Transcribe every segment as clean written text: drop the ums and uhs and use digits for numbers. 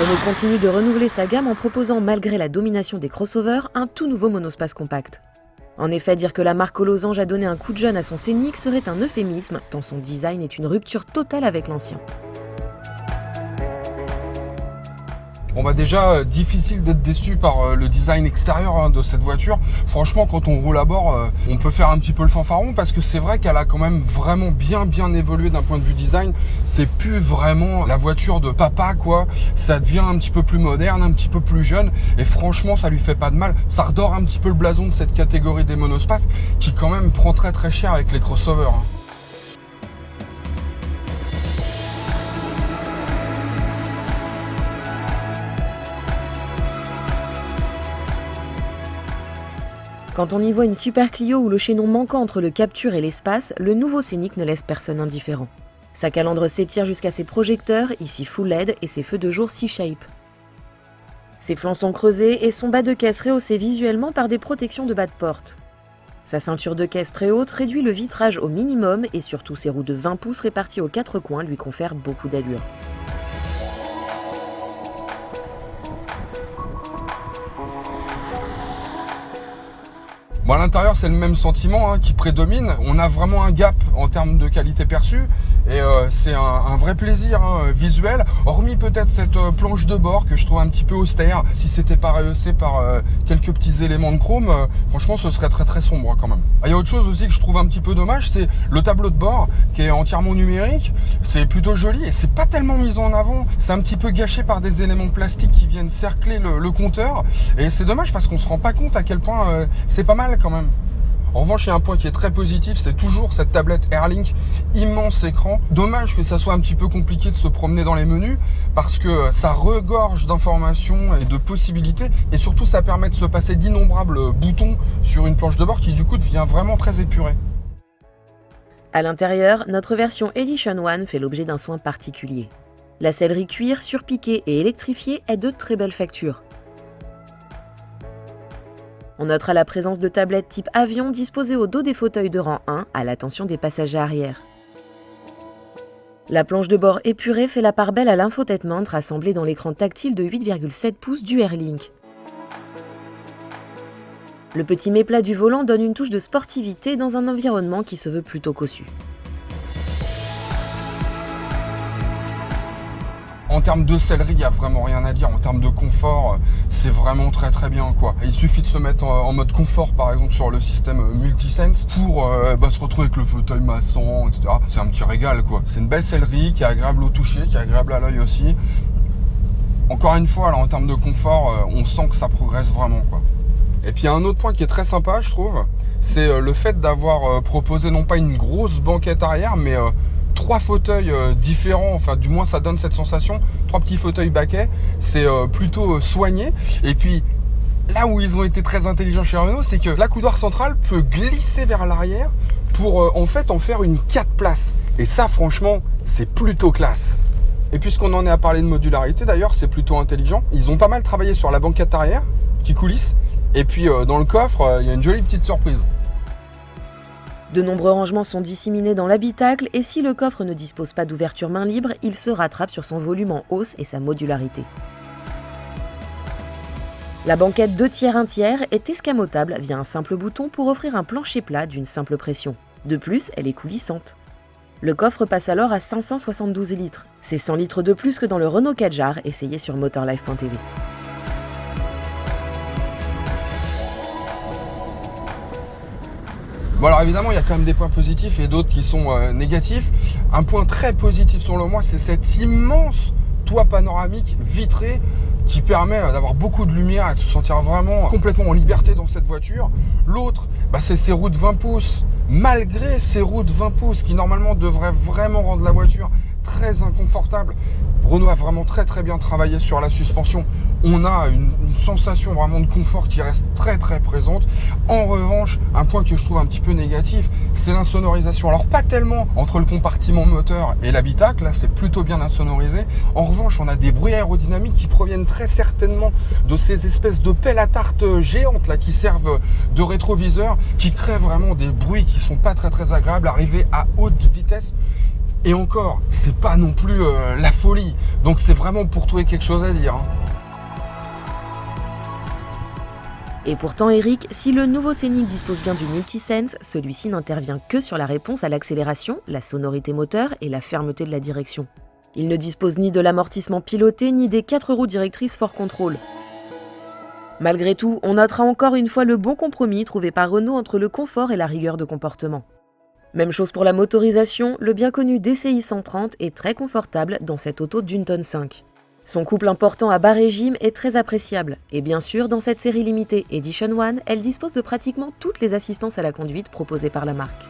Renault continue de renouveler sa gamme en proposant, malgré la domination des crossovers, un tout nouveau monospace compact. En effet, dire que la marque aux losanges a donné un coup de jeune à son Scénic serait un euphémisme, tant son design est une rupture totale avec l'ancien. Bon bah déjà, difficile d'être déçu par le design extérieur de cette voiture. Franchement, quand on roule à bord, on peut faire un petit peu le fanfaron parce que c'est vrai qu'elle a quand même vraiment bien évolué d'un point de vue design. C'est plus vraiment la voiture de papa, quoi. Ça devient un petit peu plus moderne, un petit peu plus jeune. Et franchement, ça lui fait pas de mal. Ça redore un petit peu le blason de cette catégorie des monospaces qui quand même prend très cher avec les crossovers. Quand on y voit une Super Clio ou le chaînon manquant entre le capture et l'espace, le nouveau Scénic ne laisse personne indifférent. Sa calandre s'étire jusqu'à ses projecteurs, ici full LED, et ses feux de jour C-shape. Ses flancs sont creusés et son bas de caisse rehaussé visuellement par des protections de bas de porte. Sa ceinture de caisse très haute réduit le vitrage au minimum et surtout ses roues de 20 pouces réparties aux 4 coins lui confèrent beaucoup d'allure. Bon, à l'intérieur, c'est le même sentiment qui prédomine. On a vraiment un gap en termes de qualité perçue et c'est un vrai plaisir visuel. Hormis peut-être cette planche de bord que je trouve un petit peu austère. Si c'était pas rehaussé par quelques petits éléments de chrome, franchement, ce serait très sombre quand même. Il y a autre chose aussi que je trouve un petit peu dommage, c'est le tableau de bord qui est entièrement numérique. C'est plutôt joli et c'est pas tellement mis en avant. C'est un petit peu gâché par des éléments plastiques qui viennent cercler le compteur. Et c'est dommage parce qu'on se rend pas compte à quel point c'est pas mal quand même. En revanche, il y a un point qui est très positif, c'est toujours cette tablette Airlink, immense écran. Dommage que ça soit un petit peu compliqué de se promener dans les menus parce que ça regorge d'informations et de possibilités et surtout ça permet de se passer d'innombrables boutons sur une planche de bord qui du coup devient vraiment très épurée. À l'intérieur, notre version Edition One fait l'objet d'un soin particulier. La sellerie cuir surpiquée et électrifiée est de très belle facture. On notera la présence de tablettes type avion disposées au dos des fauteuils de rang 1 à l'attention des passagers arrière. La planche de bord épurée fait la part belle à l'infotainment rassemblé dans l'écran tactile de 8,7 pouces du Airlink. Le petit méplat du volant donne une touche de sportivité dans un environnement qui se veut plutôt cossu. En termes de sellerie, il n'y a vraiment rien à dire. En termes de confort, c'est vraiment très bien, quoi. Il suffit de se mettre en mode confort, par exemple, sur le système Multisense pour se retrouver avec le fauteuil massant, etc. C'est un petit régal, quoi. C'est une belle sellerie qui est agréable au toucher, qui est agréable à l'œil aussi. Encore une fois, là, en termes de confort, on sent que ça progresse vraiment, quoi. Et puis, il y a un autre point qui est très sympa, je trouve, c'est le fait d'avoir proposé non pas une grosse banquette arrière, mais 3 fauteuils différents, enfin du moins ça donne cette sensation, 3 petits fauteuils baquets, c'est plutôt soigné. Et puis là où ils ont été très intelligents chez Renault, c'est que l'accoudoir central peut glisser vers l'arrière pour en fait en faire une 4 places. Et ça franchement, c'est plutôt classe. Et puisqu'on en est à parler de modularité d'ailleurs, c'est plutôt intelligent. Ils ont pas mal travaillé sur la banquette arrière qui coulisse. Et puis dans le coffre, il y a une jolie petite surprise. De nombreux rangements sont disséminés dans l'habitacle et si le coffre ne dispose pas d'ouverture main libre, il se rattrape sur son volume en hausse et sa modularité. La banquette 2 tiers 1 tiers est escamotable via un simple bouton pour offrir un plancher plat d'une simple pression. De plus, elle est coulissante. Le coffre passe alors à 572 litres. C'est 100 litres de plus que dans le Renault Kadjar essayé sur motorlife.tv. Bon alors évidemment il y a quand même des points positifs et d'autres qui sont négatifs. Un point très positif selon moi, c'est cet immense toit panoramique vitré qui permet d'avoir beaucoup de lumière et de se sentir vraiment complètement en liberté dans cette voiture. L'autre, c'est ces roues de 20 pouces. Malgré ces roues de 20 pouces qui normalement devraient vraiment rendre la voiture très inconfortable, Renault a vraiment très bien travaillé sur la suspension. On a une sensation vraiment de confort qui reste très présente. En revanche, un point que je trouve un petit peu négatif, c'est l'insonorisation. Alors pas tellement entre le compartiment moteur et l'habitacle, là c'est plutôt bien insonorisé. En revanche, on a des bruits aérodynamiques qui proviennent très certainement de ces espèces de pelles à tarte géantes là qui servent de rétroviseur, qui créent vraiment des bruits qui sont pas très agréables, arrivés à haute vitesse. Et encore, c'est pas non plus la folie. Donc c'est vraiment pour trouver quelque chose à dire. Et pourtant Eric, si le nouveau Scénic dispose bien du multisense, celui-ci n'intervient que sur la réponse à l'accélération, la sonorité moteur et la fermeté de la direction. Il ne dispose ni de l'amortissement piloté ni des 4 roues directrices Ford Control. Malgré tout, on notera encore une fois le bon compromis trouvé par Renault entre le confort et la rigueur de comportement. Même chose pour la motorisation, le bien connu DCI 130 est très confortable dans cette auto d'une tonne 5. Son couple important à bas régime est très appréciable, et bien sûr, dans cette série limitée Edition One, elle dispose de pratiquement toutes les assistances à la conduite proposées par la marque.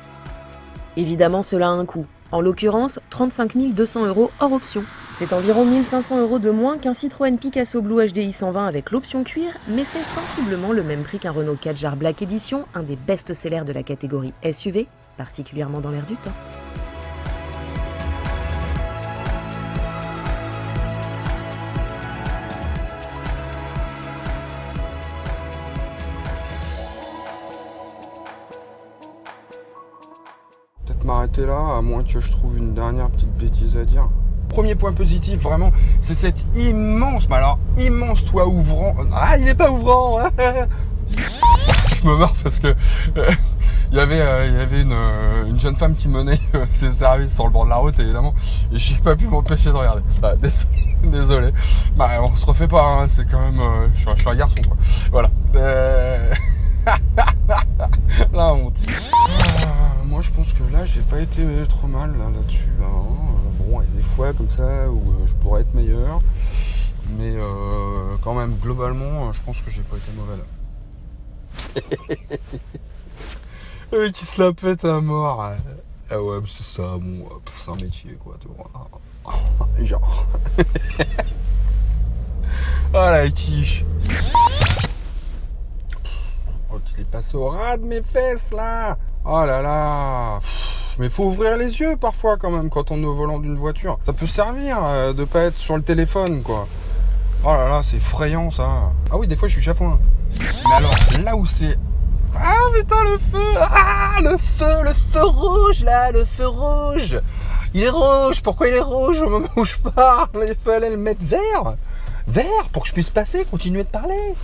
Évidemment, cela a un coût, en l'occurrence 35 200 € hors option. C'est environ 1 500 € de moins qu'un Citroën Picasso Blue HDI 120 avec l'option cuir, mais c'est sensiblement le même prix qu'un Renault Kadjar Black Edition, un des best-sellers de la catégorie SUV, particulièrement dans l'air du temps. Peut-être m'arrêter là, à moins que je trouve une dernière petite bêtise à dire. Premier point positif, vraiment, c'est cet immense, mais alors immense toit ouvrant. Ah, il n'est pas ouvrant. Je me marre parce que il y avait une jeune femme qui menait ses services sur le bord de la route, évidemment, et j'ai pas pu m'empêcher de regarder. Ah, désolé. Bah, on se refait pas, hein, c'est quand même. Je suis un garçon, quoi. Voilà. La honte. Moi, je pense que là, j'ai pas été trop mal là-dessus. Là, hein. Bon, il y a des fois comme ça où je pourrais être meilleur, mais quand même, globalement, je pense que j'ai pas été mauvais là. Le mec qui se la pète à mort. Ah ouais, mais c'est ça, bon, c'est un métier, quoi. Tu vois. Genre. Ah la quiche. Oh, qu'il est passé au ras de mes fesses là. Oh là là. Mais faut ouvrir les yeux parfois quand même quand on est au volant d'une voiture. Ça peut servir de pas être sur le téléphone, quoi. Oh là là, c'est effrayant ça. Ah oui, des fois je suis chafouin. Mais alors, là où c'est... Ah putain, le feu. Ah, le feu rouge là, le feu rouge. Il est rouge, pourquoi il est rouge au moment où je parle? Il fallait le mettre vert. Vert, pour que je puisse passer, continuer de parler.